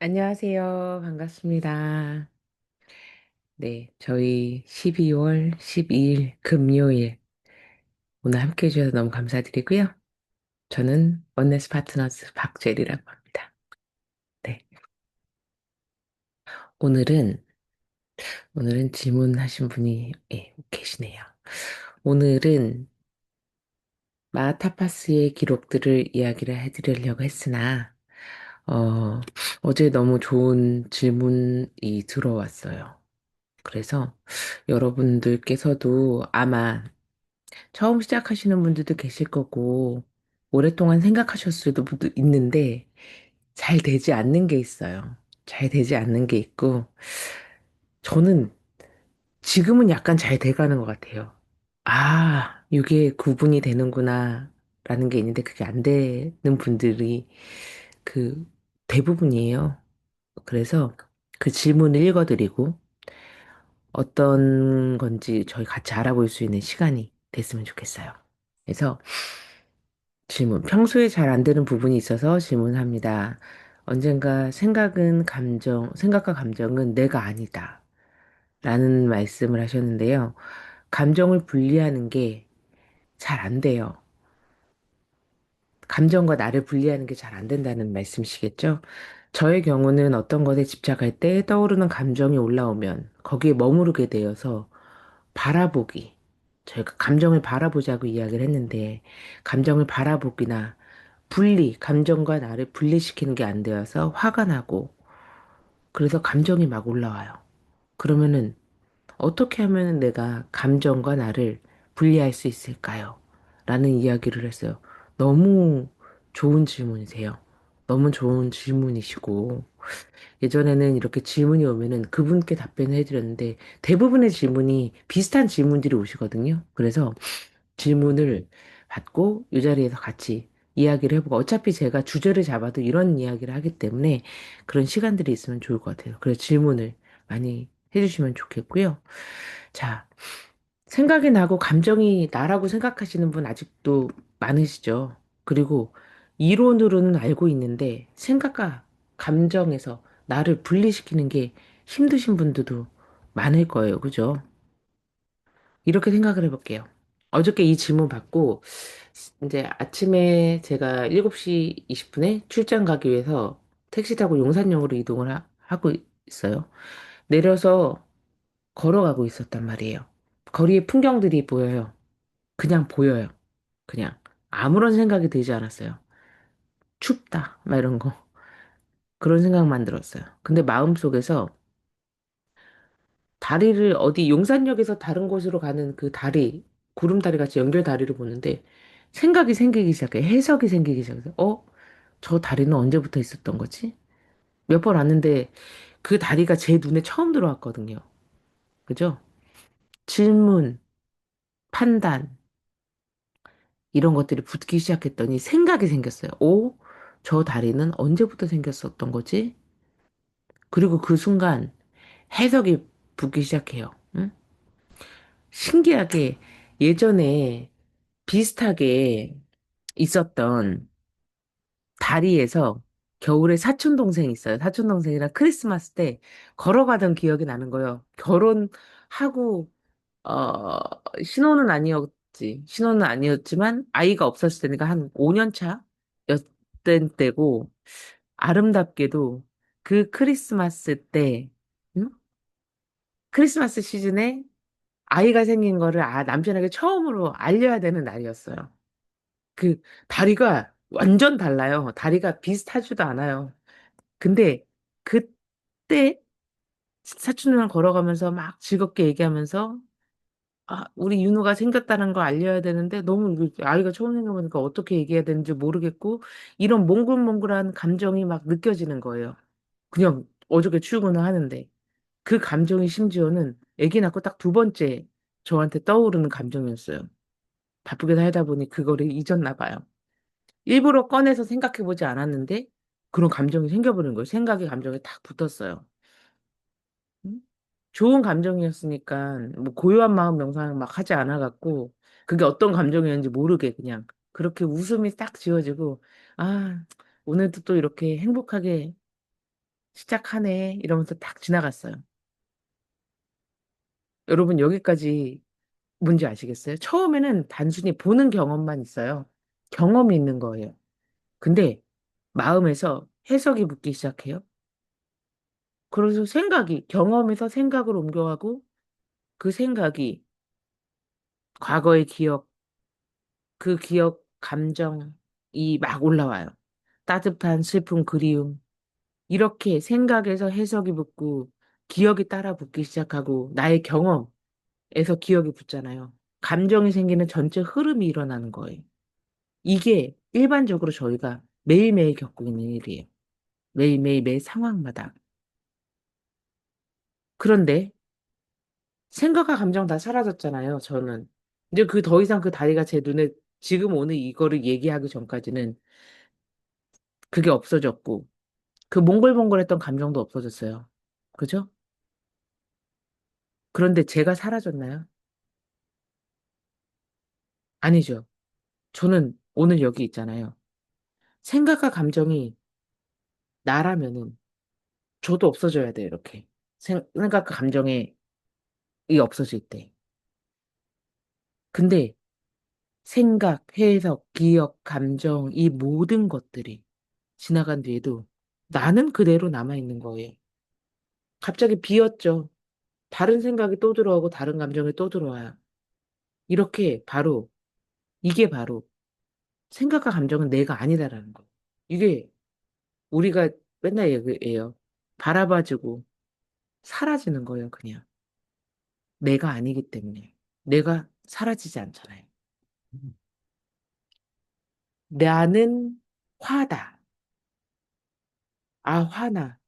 안녕하세요. 반갑습니다. 네, 저희 12월 12일 금요일 오늘 함께 해주셔서 너무 감사드리고요. 저는 원네스 파트너스 박재리라고 합니다. 네, 오늘은 질문하신 분이 계시네요. 오늘은 마타파스의 기록들을 이야기를 해드리려고 했으나 어, 어제 너무 좋은 질문이 들어왔어요. 그래서 여러분들께서도 아마 처음 시작하시는 분들도 계실 거고, 오랫동안 생각하셨을 수도 있는데, 잘 되지 않는 게 있어요. 잘 되지 않는 게 있고, 저는 지금은 약간 잘 돼가는 것 같아요. 아, 이게 구분이 되는구나, 라는 게 있는데, 그게 안 되는 분들이 그 대부분이에요. 그래서 그 질문을 읽어드리고, 어떤 건지 저희 같이 알아볼 수 있는 시간이 됐으면 좋겠어요. 그래서 질문. 평소에 잘 안 되는 부분이 있어서 질문합니다. 언젠가 생각과 감정은 내가 아니다. 라는 말씀을 하셨는데요. 감정을 분리하는 게 잘 안 돼요. 감정과 나를 분리하는 게 잘 안 된다는 말씀이시겠죠? 저의 경우는 어떤 것에 집착할 때 떠오르는 감정이 올라오면 거기에 머무르게 되어서 바라보기. 저희가 감정을 바라보자고 이야기를 했는데, 감정을 바라보기나 감정과 나를 분리시키는 게 안 되어서 화가 나고, 그래서 감정이 막 올라와요. 그러면은, 어떻게 하면 내가 감정과 나를 분리할 수 있을까요? 라는 이야기를 했어요. 너무 좋은 질문이세요. 너무 좋은 질문이시고, 예전에는 이렇게 질문이 오면은 그분께 답변을 해드렸는데, 대부분의 질문이 비슷한 질문들이 오시거든요. 그래서 질문을 받고 이 자리에서 같이 이야기를 해보고 어차피 제가 주제를 잡아도 이런 이야기를 하기 때문에 그런 시간들이 있으면 좋을 것 같아요. 그래서 질문을 많이 해주시면 좋겠고요. 자, 생각이 나고 감정이 나라고 생각하시는 분 아직도 많으시죠? 그리고 이론으로는 알고 있는데 생각과 감정에서 나를 분리시키는 게 힘드신 분들도 많을 거예요. 그죠? 이렇게 생각을 해볼게요. 어저께 이 질문 받고, 이제 아침에 제가 7시 20분에 출장 가기 위해서 택시 타고 용산역으로 이동을 하고 있어요. 내려서 걸어가고 있었단 말이에요. 거리에 풍경들이 보여요. 그냥 보여요. 그냥. 아무런 생각이 들지 않았어요. 춥다. 막 이런 거. 그런 생각만 들었어요. 근데 마음속에서 다리를 어디 용산역에서 다른 곳으로 가는 그 다리, 구름다리 같이 연결 다리를 보는데 생각이 생기기 시작해. 해석이 생기기 시작해. 저 다리는 언제부터 있었던 거지? 몇 번 왔는데 그 다리가 제 눈에 처음 들어왔거든요. 그죠? 질문, 판단, 이런 것들이 붙기 시작했더니 생각이 생겼어요. 저 다리는 언제부터 생겼었던 거지? 그리고 그 순간 해석이 붙기 시작해요. 응? 신기하게 예전에 비슷하게 있었던 다리에서 겨울에 사촌 동생이 있어요. 사촌 동생이랑 크리스마스 때 걸어가던 기억이 나는 거예요. 결혼하고 신혼은 아니었지만 아이가 없었을 때니까 한 5년 차였던 때고 아름답게도 그 크리스마스 때 응? 크리스마스 시즌에 아이가 생긴 거를 남편에게 처음으로 알려야 되는 날이었어요. 그 다리가 완전 달라요. 다리가 비슷하지도 않아요. 근데 그때 사촌이랑 걸어가면서 막 즐겁게 얘기하면서 우리 윤우가 생겼다는 걸 알려야 되는데 너무 아이가 처음 생겨보니까 어떻게 얘기해야 되는지 모르겠고 이런 몽글몽글한 감정이 막 느껴지는 거예요. 그냥 어저께 출근을 하는데 그 감정이 심지어는 아기 낳고 딱 두 번째 저한테 떠오르는 감정이었어요. 바쁘게 살다 보니 그거를 잊었나 봐요. 일부러 꺼내서 생각해보지 않았는데 그런 감정이 생겨버린 거예요. 생각이 감정에 딱 붙었어요. 음? 좋은 감정이었으니까 뭐 고요한 마음 명상 막 하지 않아갖고 그게 어떤 감정이었는지 모르게 그냥 그렇게 웃음이 딱 지어지고 아 오늘도 또 이렇게 행복하게 시작하네. 이러면서 딱 지나갔어요. 여러분, 여기까지 뭔지 아시겠어요? 처음에는 단순히 보는 경험만 있어요. 경험이 있는 거예요. 근데 마음에서 해석이 붙기 시작해요. 그래서 생각이, 경험에서 생각으로 옮겨가고 그 생각이 과거의 기억, 그 기억, 감정이 막 올라와요. 따뜻한 슬픔, 그리움. 이렇게 생각에서 해석이 붙고 기억이 따라 붙기 시작하고 나의 경험에서 기억이 붙잖아요. 감정이 생기는 전체 흐름이 일어나는 거예요. 이게 일반적으로 저희가 매일매일 겪고 있는 일이에요. 매일매일 매 상황마다. 그런데 생각과 감정 다 사라졌잖아요, 저는. 이제 그 더 이상 그 다리가 제 눈에 지금 오늘 이거를 얘기하기 전까지는 그게 없어졌고 그 몽글몽글했던 감정도 없어졌어요. 그죠? 그런데 제가 사라졌나요? 아니죠. 저는 오늘 여기 있잖아요. 생각과 감정이 나라면은 저도 없어져야 돼요, 이렇게. 생각과 감정이 없어질 때. 근데 생각, 해석, 기억, 감정, 이 모든 것들이 지나간 뒤에도 나는 그대로 남아있는 거예요. 갑자기 비었죠. 다른 생각이 또 들어오고 다른 감정이 또 들어와요. 이렇게 바로, 이게 바로 생각과 감정은 내가 아니다라는 거. 이게 우리가 맨날 얘기해요. 바라봐주고 사라지는 거예요, 그냥. 내가 아니기 때문에. 내가 사라지지 않잖아요. 음. 나는 화다. 아, 화나.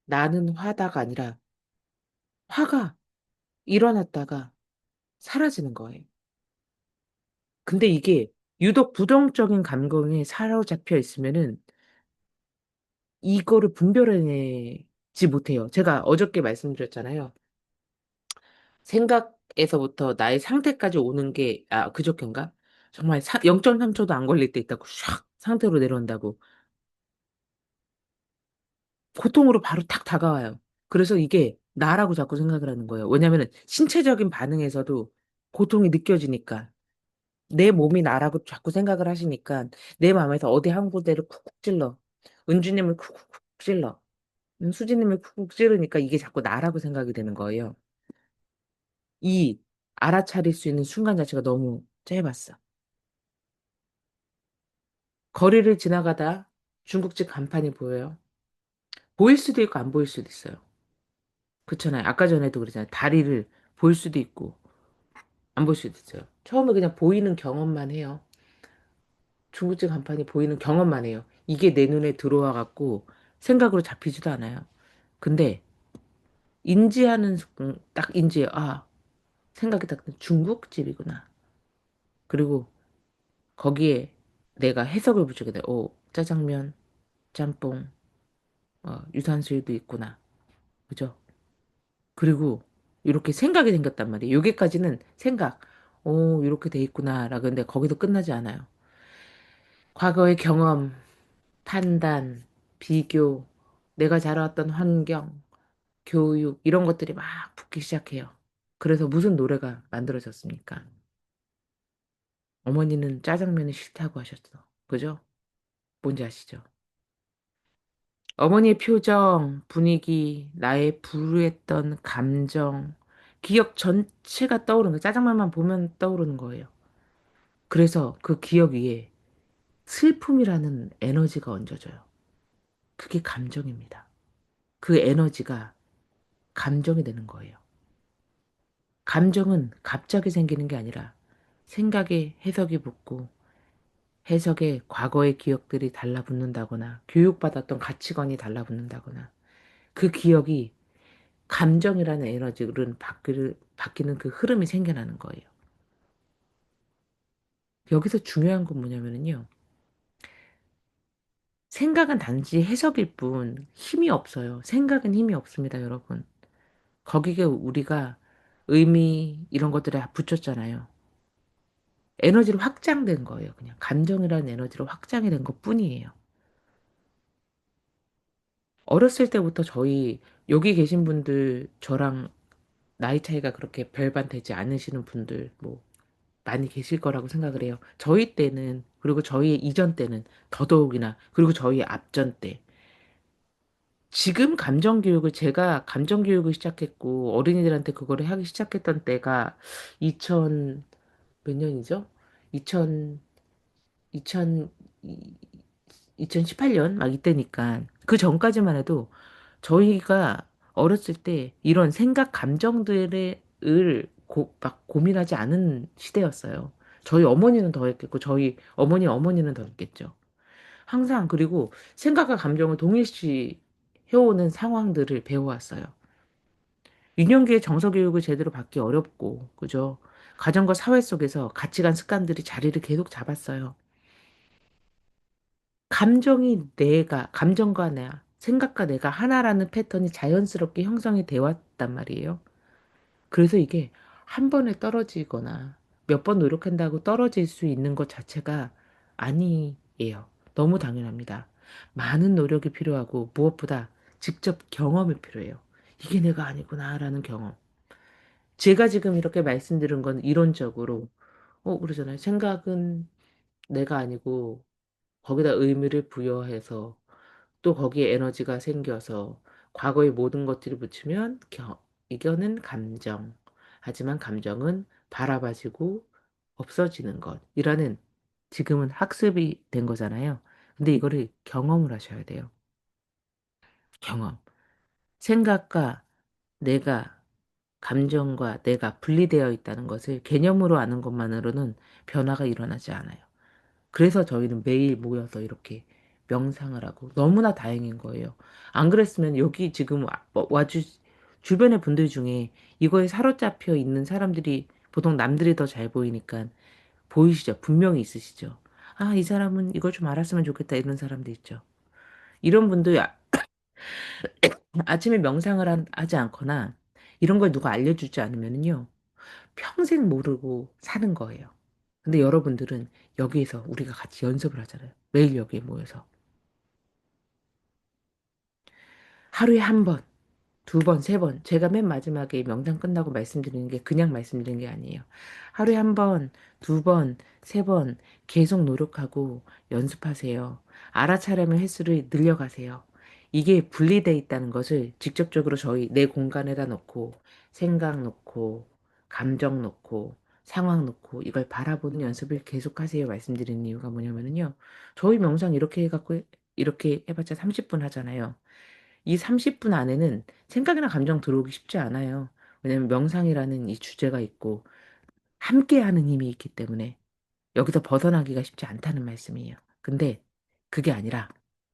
나는 화다가 아니라 화가 일어났다가 사라지는 거예요. 근데 이게 유독 부정적인 감정에 사로잡혀 있으면은 이거를 분별해내지 못해요. 제가 어저께 말씀드렸잖아요. 생각에서부터 나의 상태까지 오는 게, 아, 그저께인가? 정말 0.3초도 안 걸릴 때 있다고 샥 상태로 내려온다고. 고통으로 바로 탁 다가와요. 그래서 이게 나라고 자꾸 생각을 하는 거예요. 왜냐면은 신체적인 반응에서도 고통이 느껴지니까. 내 몸이 나라고 자꾸 생각을 하시니까 내 마음에서 어디 한 군데를 쿡쿡 찔러. 은주님을 쿡쿡 찔러. 수지님을 쿡쿡 찌르니까 이게 자꾸 나라고 생각이 되는 거예요. 이 알아차릴 수 있는 순간 자체가 너무 짧았어. 거리를 지나가다 중국집 간판이 보여요. 보일 수도 있고 안 보일 수도 있어요. 그렇잖아요. 아까 전에도 그랬잖아요. 다리를 볼 수도 있고 안 볼 수도 있어요. 처음에 그냥 보이는 경험만 해요. 중국집 간판이 보이는 경험만 해요. 이게 내 눈에 들어와 갖고 생각으로 잡히지도 않아요. 근데 인지하는 딱 인지해. 아, 생각이 딱 중국집이구나. 그리고 거기에 내가 해석을 붙이게 돼. 오, 짜장면, 짬뽕, 유산슬도 있구나. 그죠? 그리고 이렇게 생각이 생겼단 말이에요. 여기까지는 생각. 오, 이렇게 돼 있구나. 라 근데 거기도 끝나지 않아요. 과거의 경험, 판단, 비교, 내가 자라왔던 환경, 교육, 이런 것들이 막 붙기 시작해요. 그래서 무슨 노래가 만들어졌습니까? 어머니는 짜장면이 싫다고 하셨어. 그죠? 뭔지 아시죠? 어머니의 표정, 분위기, 나의 불우했던 감정, 기억 전체가 떠오르는 거예요. 짜장면만 보면 떠오르는 거예요. 그래서 그 기억 위에 슬픔이라는 에너지가 얹어져요. 그게 감정입니다. 그 에너지가 감정이 되는 거예요. 감정은 갑자기 생기는 게 아니라 생각에 해석이 붙고 해석에 과거의 기억들이 달라붙는다거나 교육받았던 가치관이 달라붙는다거나 그 기억이 감정이라는 에너지를 바뀌는 그 흐름이 생겨나는 거예요. 여기서 중요한 건 뭐냐면요. 생각은 단지 해석일 뿐 힘이 없어요. 생각은 힘이 없습니다, 여러분. 거기에 우리가 의미 이런 것들을 붙였잖아요. 에너지로 확장된 거예요. 그냥 감정이라는 에너지로 확장이 된 것뿐이에요. 어렸을 때부터 저희 여기 계신 분들 저랑 나이 차이가 그렇게 별반 되지 않으시는 분들 뭐 많이 계실 거라고 생각을 해요. 저희 때는 그리고 저희 이전 때는 더더욱이나 그리고 저희 앞전 때 지금 감정교육을 제가 감정교육을 시작했고 어린이들한테 그거를 하기 시작했던 때가 2000 몇 년이죠? 2000 2000 2018년 막 이때니까 그 전까지만 해도 저희가 어렸을 때 이런 생각 감정들을 막 고민하지 않은 시대였어요. 저희 어머니는 더 했겠고 저희 어머니는 더 했겠죠. 항상 그리고 생각과 감정을 동일시 해오는 상황들을 배워왔어요. 유년기에 정서 교육을 제대로 받기 어렵고, 그죠? 가정과 사회 속에서 가치관 습관들이 자리를 계속 잡았어요. 감정과 나, 생각과 내가 하나라는 패턴이 자연스럽게 형성이 되어 왔단 말이에요. 그래서 이게 한 번에 떨어지거나 몇 번 노력한다고 떨어질 수 있는 것 자체가 아니에요. 너무 당연합니다. 많은 노력이 필요하고 무엇보다 직접 경험이 필요해요. 이게 내가 아니구나라는 경험. 제가 지금 이렇게 말씀드린 건 이론적으로, 그러잖아요. 생각은 내가 아니고 거기다 의미를 부여해서 또 거기에 에너지가 생겨서 과거의 모든 것들을 붙이면 이거는 감정. 하지만 감정은 바라봐지고 없어지는 것이라는 지금은 학습이 된 거잖아요. 근데 이거를 경험을 하셔야 돼요. 경험. 생각과 내가, 감정과 내가 분리되어 있다는 것을 개념으로 아는 것만으로는 변화가 일어나지 않아요. 그래서 저희는 매일 모여서 이렇게 명상을 하고 너무나 다행인 거예요. 안 그랬으면 여기 지금 주변의 분들 중에 이거에 사로잡혀 있는 사람들이 보통 남들이 더 잘 보이니까 보이시죠? 분명히 있으시죠? 아, 이 사람은 이걸 좀 알았으면 좋겠다 이런 사람도 있죠. 이런 분들 아침에 명상을 하지 않거나 이런 걸 누가 알려주지 않으면요. 평생 모르고 사는 거예요. 근데 여러분들은 여기에서 우리가 같이 연습을 하잖아요. 매일 여기에 모여서. 하루에 한 번, 두 번, 세 번. 제가 맨 마지막에 명상 끝나고 말씀드리는 게 그냥 말씀드리는 게 아니에요. 하루에 한 번, 두 번, 세 번 계속 노력하고 연습하세요. 알아차림의 횟수를 늘려가세요. 이게 분리돼 있다는 것을 직접적으로 저희 내 공간에다 놓고 생각 놓고 감정 놓고 상황 놓고 이걸 바라보는 연습을 계속하세요. 말씀드리는 이유가 뭐냐면요. 저희 명상 이렇게 해갖고 이렇게 해봤자 30분 하잖아요. 이 30분 안에는 생각이나 감정 들어오기 쉽지 않아요. 왜냐면 명상이라는 이 주제가 있고 함께하는 힘이 있기 때문에 여기서 벗어나기가 쉽지 않다는 말씀이에요. 근데 그게 아니라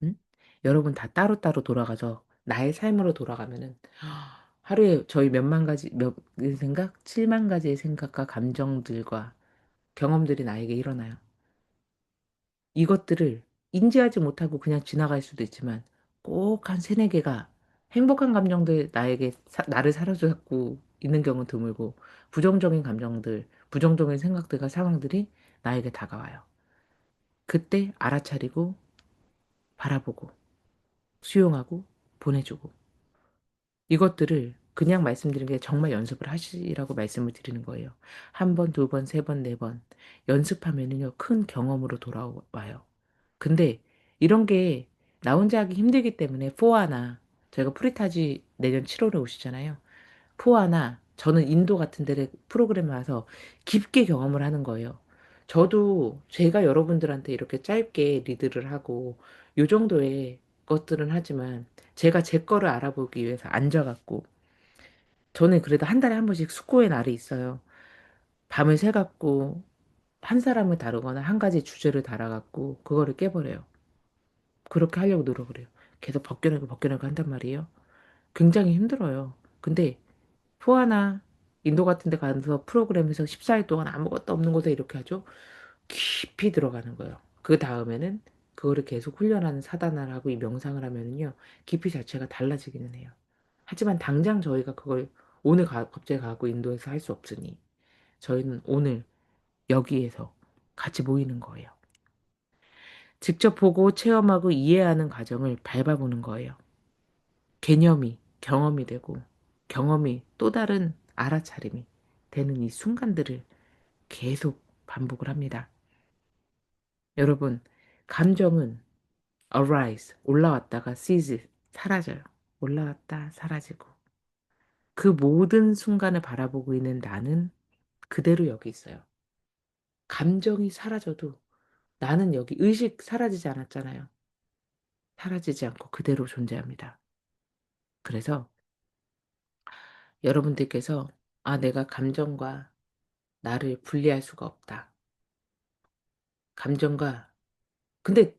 응? 여러분 다 따로따로 돌아가서 나의 삶으로 돌아가면은 하루에 저희 몇만 가지 몇 생각? 7만 가지의 생각과 감정들과 경험들이 나에게 일어나요. 이것들을 인지하지 못하고 그냥 지나갈 수도 있지만 꼭 한 세네 개가 행복한 감정들 나에게 나를 사로잡고 있는 경우는 드물고 부정적인 감정들, 부정적인 생각들과 상황들이 나에게 다가와요. 그때 알아차리고 바라보고 수용하고 보내주고 이것들을 그냥 말씀드린 게 정말 연습을 하시라고 말씀을 드리는 거예요. 한 번, 두 번, 세 번, 네 번 연습하면은요 큰 경험으로 돌아와요. 근데 이런 게 나 혼자 하기 힘들기 때문에 포아나 저희가 프리타지 내년 7월에 오시잖아요. 포아나 저는 인도 같은 데를 프로그램에 와서 깊게 경험을 하는 거예요. 저도 제가 여러분들한테 이렇게 짧게 리드를 하고 요 정도의 것들은 하지만 제가 제 거를 알아보기 위해서 앉아갖고 저는 그래도 한 달에 한 번씩 숙고의 날이 있어요. 밤을 새갖고 한 사람을 다루거나 한 가지 주제를 달아갖고 그거를 깨버려요. 그렇게 하려고 노력을 해요. 계속 벗겨내고 한단 말이에요. 굉장히 힘들어요. 근데 포아나 인도 같은 데 가서 프로그램에서 14일 동안 아무것도 없는 곳에 이렇게 하죠. 깊이 들어가는 거예요. 그 다음에는 그거를 계속 훈련하는 사단을 하고 이 명상을 하면은요. 깊이 자체가 달라지기는 해요. 하지만 당장 저희가 그걸 오늘 갑자기 가고 인도에서 할 수 없으니 저희는 오늘 여기에서 같이 모이는 거예요. 직접 보고 체험하고 이해하는 과정을 밟아보는 거예요. 개념이, 경험이 되고, 경험이 또 다른 알아차림이 되는 이 순간들을 계속 반복을 합니다. 여러분, 감정은 arise, 올라왔다가 cease, 사라져요. 올라왔다, 사라지고. 그 모든 순간을 바라보고 있는 나는 그대로 여기 있어요. 감정이 사라져도 나는 여기 의식 사라지지 않았잖아요. 사라지지 않고 그대로 존재합니다. 그래서 여러분들께서 아, 내가 감정과 나를 분리할 수가 없다. 감정과 근데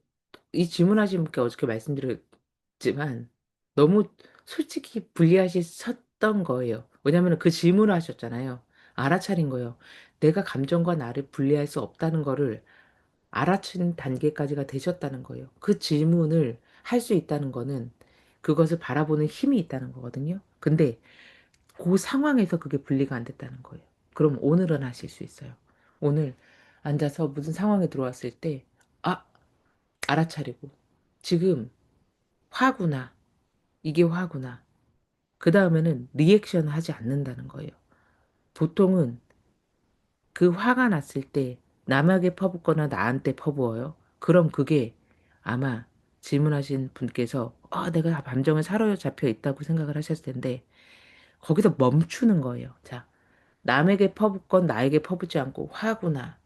이 질문하신 분께 어저께 말씀드렸지만 너무 솔직히 분리하셨던 거예요. 왜냐하면 그 질문을 하셨잖아요. 알아차린 거예요. 내가 감정과 나를 분리할 수 없다는 거를 알아챈 단계까지가 되셨다는 거예요. 그 질문을 할 수 있다는 거는 그것을 바라보는 힘이 있다는 거거든요. 근데 그 상황에서 그게 분리가 안 됐다는 거예요. 그럼 오늘은 하실 수 있어요. 오늘 앉아서 무슨 상황에 들어왔을 때, 아, 알아차리고. 지금 화구나. 이게 화구나. 그 다음에는 리액션을 하지 않는다는 거예요. 보통은 그 화가 났을 때 남에게 퍼붓거나 나한테 퍼부어요. 그럼 그게 아마 질문하신 분께서 내가 감정에 사로잡혀 있다고 생각을 하셨을 텐데 거기서 멈추는 거예요. 자, 남에게 퍼붓건 나에게 퍼붓지 않고 화구나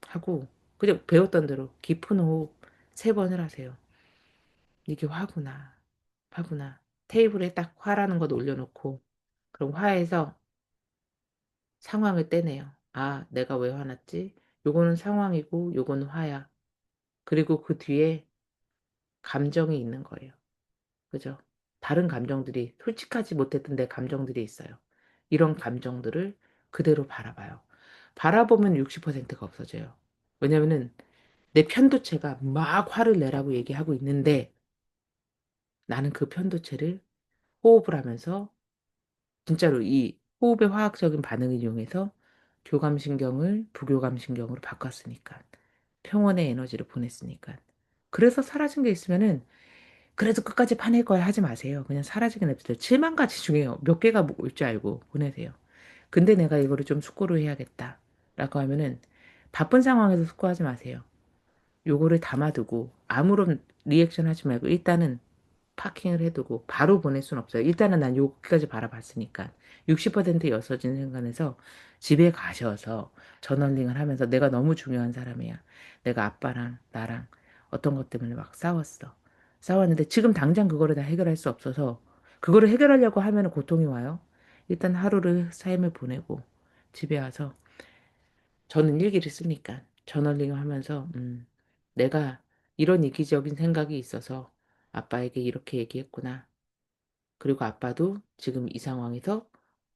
하고 그냥 배웠던 대로 깊은 호흡 3번을 하세요. 이게 화구나. 화구나. 테이블에 딱 화라는 거 올려놓고 그럼 화에서 상황을 떼내요. 아, 내가 왜 화났지? 요거는 상황이고 요거는 화야. 그리고 그 뒤에 감정이 있는 거예요. 그죠? 다른 감정들이 솔직하지 못했던 내 감정들이 있어요. 이런 감정들을 그대로 바라봐요. 바라보면 60%가 없어져요. 왜냐면은 내 편도체가 막 화를 내라고 얘기하고 있는데 나는 그 편도체를 호흡을 하면서 진짜로 이 호흡의 화학적인 반응을 이용해서 교감신경을 부교감신경으로 바꿨으니까. 평온의 에너지를 보냈으니까. 그래서 사라진 게 있으면은 그래도 끝까지 파낼 거야 하지 마세요. 그냥 사라지게 냅두세요. 7만 가지 중에 몇 개가 올 줄 알고 보내세요. 근데 내가 이거를 좀 숙고를 해야겠다. 라고 하면은 바쁜 상황에서 숙고하지 마세요. 요거를 담아두고 아무런 리액션 하지 말고 일단은 파킹을 해두고 바로 보낼 순 없어요. 일단은 난 여기까지 바라봤으니까. 60% 여서진 순간에서 집에 가셔서 저널링을 하면서 내가 너무 중요한 사람이야. 내가 아빠랑 나랑 어떤 것 때문에 막 싸웠어. 싸웠는데 지금 당장 그거를 다 해결할 수 없어서 그거를 해결하려고 하면 고통이 와요. 일단 하루를 삶을 보내고 집에 와서 저는 일기를 쓰니까 저널링을 하면서 내가 이런 이기적인 생각이 있어서 아빠에게 이렇게 얘기했구나. 그리고 아빠도 지금 이 상황에서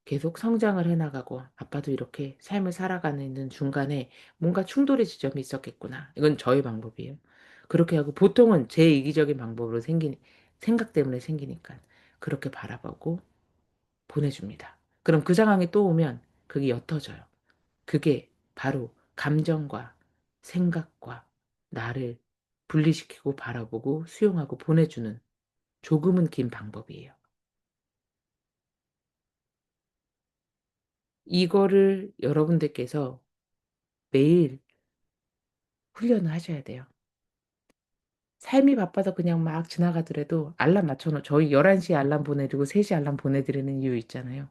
계속 성장을 해나가고 아빠도 이렇게 삶을 살아가는 있는 중간에 뭔가 충돌의 지점이 있었겠구나. 이건 저의 방법이에요. 그렇게 하고 보통은 제 이기적인 방법으로 생긴 생각 때문에 생기니까 그렇게 바라보고 보내줍니다. 그럼 그 상황이 또 오면 그게 옅어져요. 그게 바로 감정과 생각과 나를 분리시키고 바라보고 수용하고 보내주는 조금은 긴 방법이에요. 이거를 여러분들께서 매일 훈련을 하셔야 돼요. 삶이 바빠서 그냥 막 지나가더라도 알람 맞춰놓 저희 11시에 알람 보내드리고 3시 알람 보내드리는 이유 있잖아요.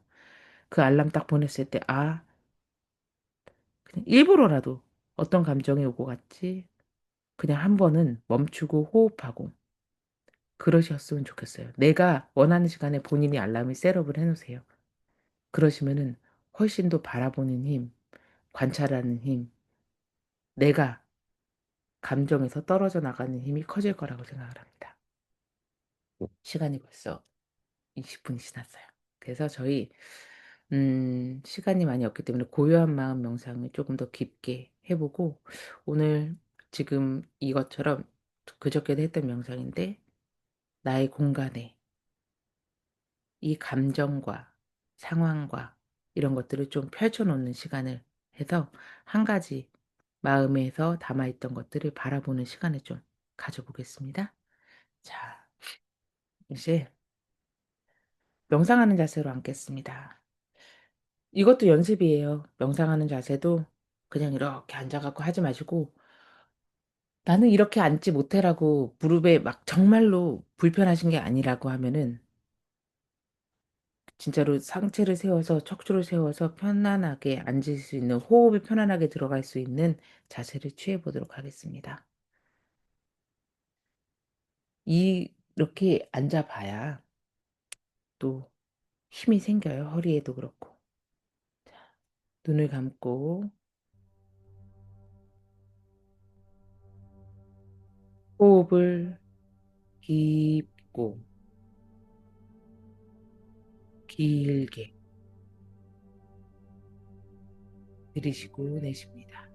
그 알람 딱 보냈을 때 그냥 일부러라도 어떤 감정이 오고 갔지? 그냥 한 번은 멈추고 호흡하고 그러셨으면 좋겠어요. 내가 원하는 시간에 본인이 알람을 셋업을 해 놓으세요. 그러시면은 훨씬 더 바라보는 힘, 관찰하는 힘, 내가 감정에서 떨어져 나가는 힘이 커질 거라고 생각을 합니다. 시간이 벌써 20분이 지났어요. 그래서 저희 시간이 많이 없기 때문에 고요한 마음 명상을 조금 더 깊게 해보고 오늘 지금 이것처럼 그저께도 했던 명상인데 나의 공간에 이 감정과 상황과 이런 것들을 좀 펼쳐놓는 시간을 해서 한 가지 마음에서 담아있던 것들을 바라보는 시간을 좀 가져보겠습니다. 자, 이제 명상하는 자세로 앉겠습니다. 이것도 연습이에요. 명상하는 자세도 그냥 이렇게 앉아갖고 하지 마시고 나는 이렇게 앉지 못해라고 무릎에 막 정말로 불편하신 게 아니라고 하면은 진짜로 상체를 세워서 척추를 세워서 편안하게 앉을 수 있는 호흡이 편안하게 들어갈 수 있는 자세를 취해 보도록 하겠습니다. 이렇게 앉아봐야 또 힘이 생겨요. 허리에도 그렇고. 눈을 감고 호흡을 깊고 길게 들이쉬고 내쉽니다.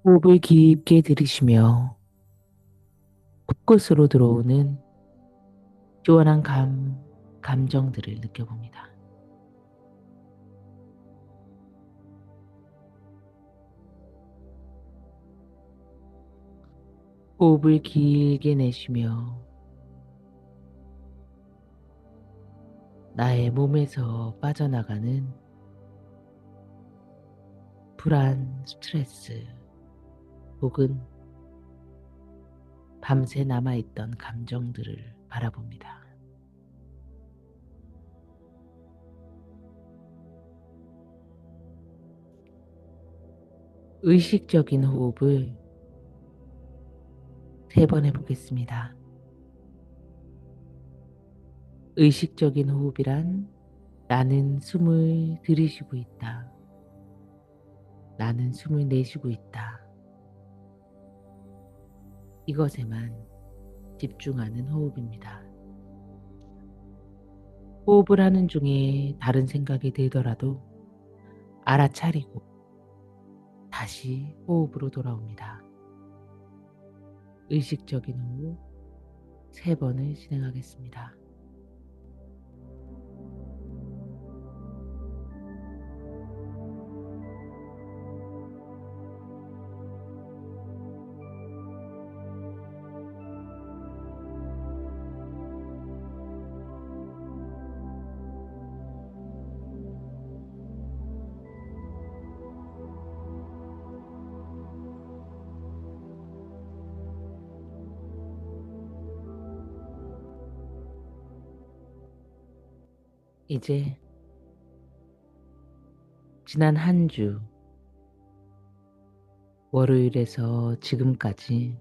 호흡을 깊게 들이쉬며 코끝으로 들어오는 시원한 감정들을 느껴봅니다. 호흡을 길게 내쉬며 나의 몸에서 빠져나가는 불안, 스트레스 혹은 밤새 남아있던 감정들을 바라봅니다. 의식적인 호흡을 3번 해보겠습니다. 의식적인 호흡이란 나는 숨을 들이쉬고 있다. 나는 숨을 내쉬고 있다. 이것에만 집중하는 호흡입니다. 호흡을 하는 중에 다른 생각이 들더라도 알아차리고 다시 호흡으로 돌아옵니다. 의식적인 호흡 3번을 진행하겠습니다. 이제 지난 한 주 월요일에서 지금까지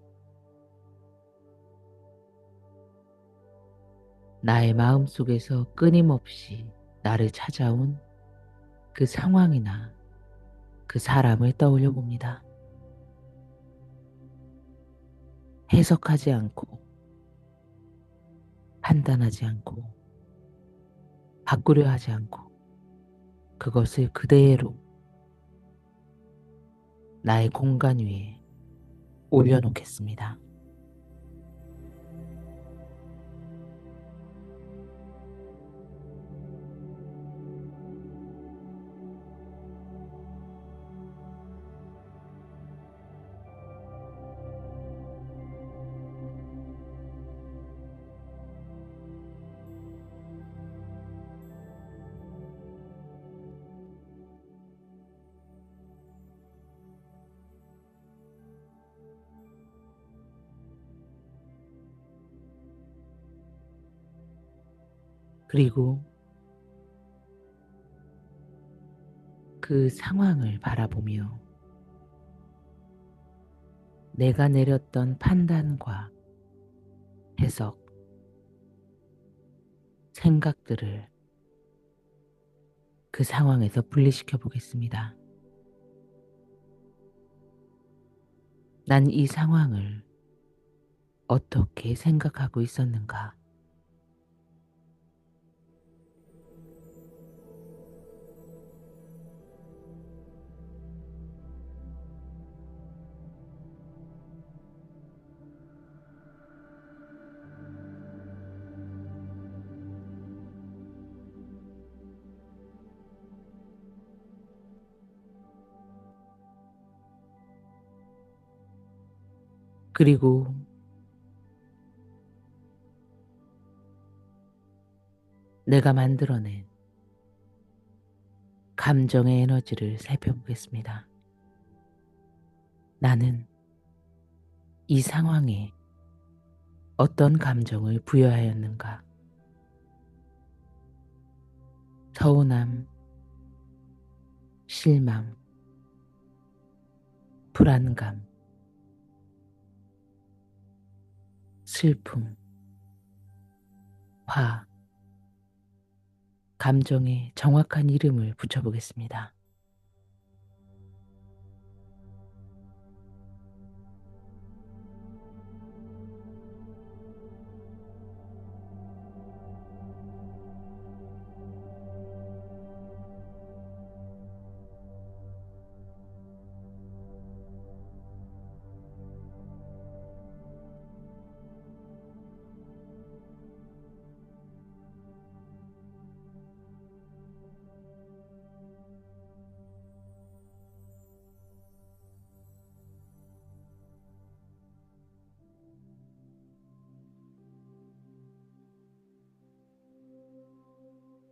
나의 마음속에서 끊임없이 나를 찾아온 그 상황이나 그 사람을 떠올려 봅니다. 해석하지 않고 판단하지 않고 바꾸려 하지 않고 그것을 그대로 나의 공간 위에 올려놓겠습니다. 그리고 그 상황을 바라보며 내가 내렸던 판단과 해석, 생각들을 그 상황에서 분리시켜 보겠습니다. 난 이 상황을 어떻게 생각하고 있었는가? 그리고 내가 만들어낸 감정의 에너지를 살펴보겠습니다. 나는 이 상황에 어떤 감정을 부여하였는가? 서운함, 실망, 불안감, 슬픔, 화, 감정에 정확한 이름을 붙여보겠습니다.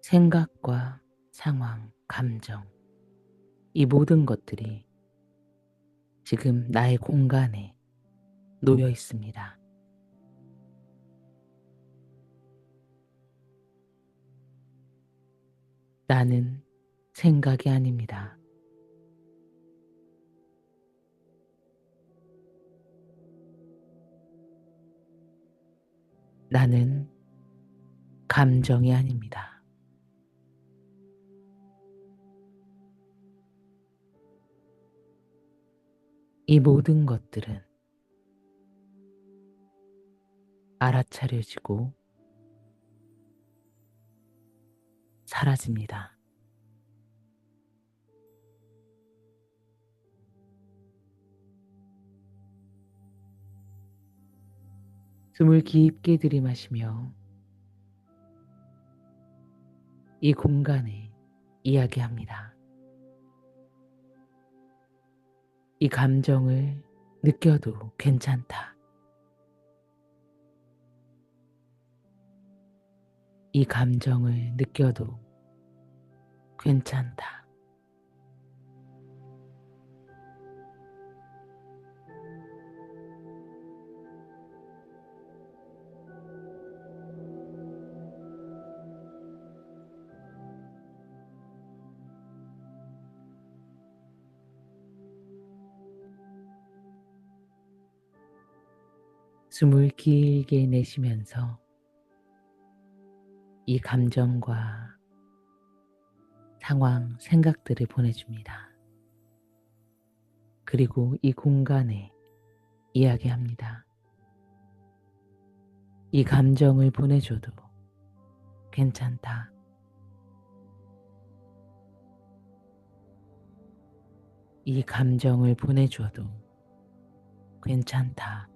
생각과 상황, 감정, 이 모든 것들이 지금 나의 공간에 놓여 있습니다. 나는 생각이 아닙니다. 나는 감정이 아닙니다. 이 모든 것들은 알아차려지고 사라집니다. 숨을 깊게 들이마시며 이 공간에 이야기합니다. 이 감정을 느껴도 괜찮다. 이 감정을 느껴도 괜찮다. 숨을 길게 내쉬면서 이 감정과 상황, 생각들을 보내줍니다. 그리고 이 공간에 이야기합니다. 이 감정을 보내줘도 괜찮다. 이 감정을 보내줘도 괜찮다.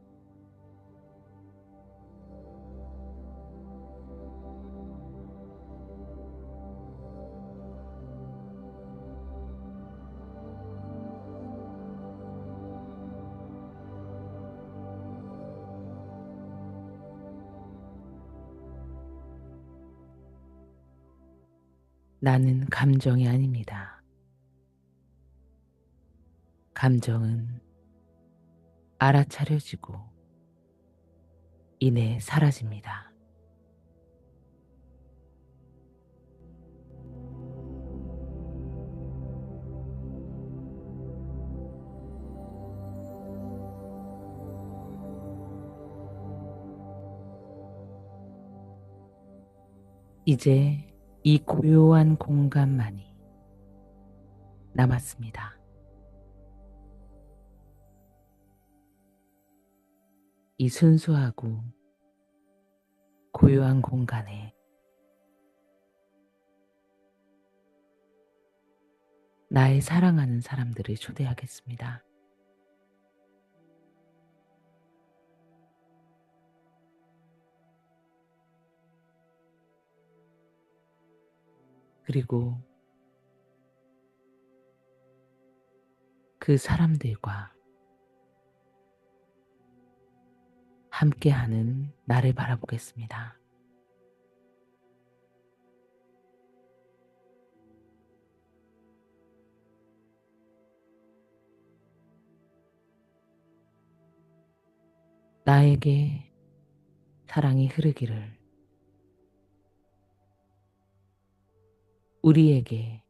나는 감정이 아닙니다. 감정은 알아차려지고 이내 사라집니다. 이제 이 고요한 공간만이 남았습니다. 이 순수하고 고요한 공간에 나의 사랑하는 사람들을 초대하겠습니다. 그리고 그 사람들과 함께하는 나를 바라보겠습니다. 나에게 사랑이 흐르기를, 우리에게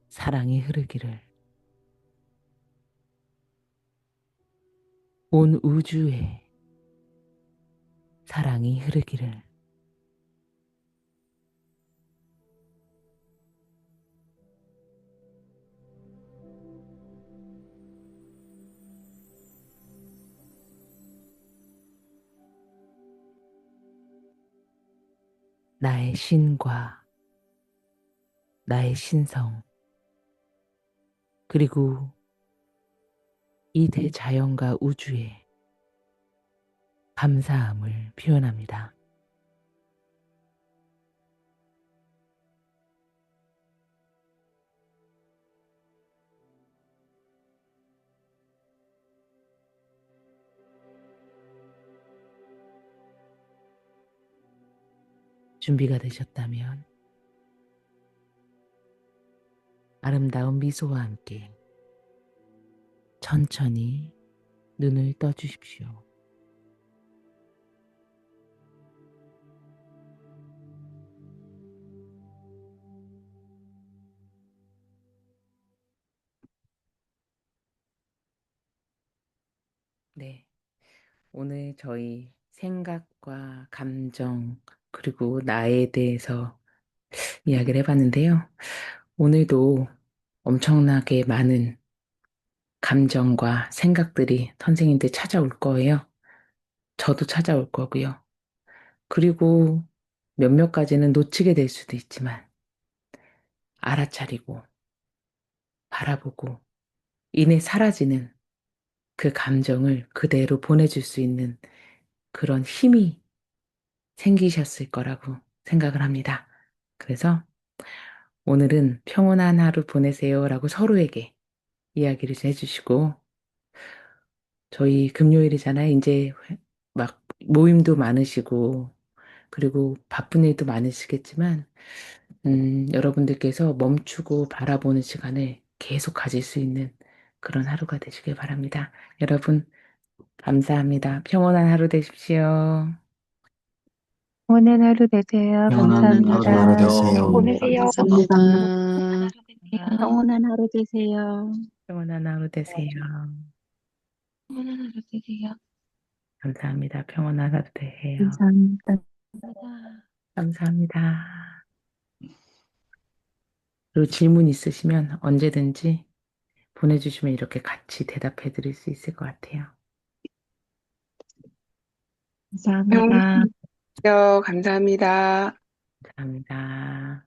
사랑이 흐르기를, 온 우주에 사랑이 흐르기를. 나의 신과 나의 신성, 그리고 이 대자연과 우주에 감사함을 표현합니다. 준비가 되셨다면 아름다운 미소와 함께 천천히 눈을 떠주십시오. 네. 오늘 저희 생각과 감정, 그리고 나에 대해서 이야기를 해봤는데요. 오늘도 엄청나게 많은 감정과 생각들이 선생님들 찾아올 거예요. 저도 찾아올 거고요. 그리고 몇몇 가지는 놓치게 될 수도 있지만 알아차리고 바라보고 이내 사라지는 그 감정을 그대로 보내줄 수 있는 그런 힘이 생기셨을 거라고 생각을 합니다. 그래서 오늘은 평온한 하루 보내세요라고 서로에게 이야기를 좀 해주시고 저희 금요일이잖아요. 이제 막 모임도 많으시고 그리고 바쁜 일도 많으시겠지만 여러분들께서 멈추고 바라보는 시간을 계속 가질 수 있는 그런 하루가 되시길 바랍니다. 여러분 감사합니다. 평온한 하루 되십시오. 오늘 하루 되세요. 평안한 하루 감사합니다. 되세요. 보내세요. 감사합니다. 평온한 하루 되세요. 평온한 하루 되세요. 평온한 하루 되세요. 감사합니다. 평온한 하루 되세요. 감사합니다. 감사합니다. 그리고 질문 있으시면 언제든지 보내주시면 이렇게 같이 대답해 드릴 수 있을 것 같아요. 감사합니다. 감사합니다. 감사합니다.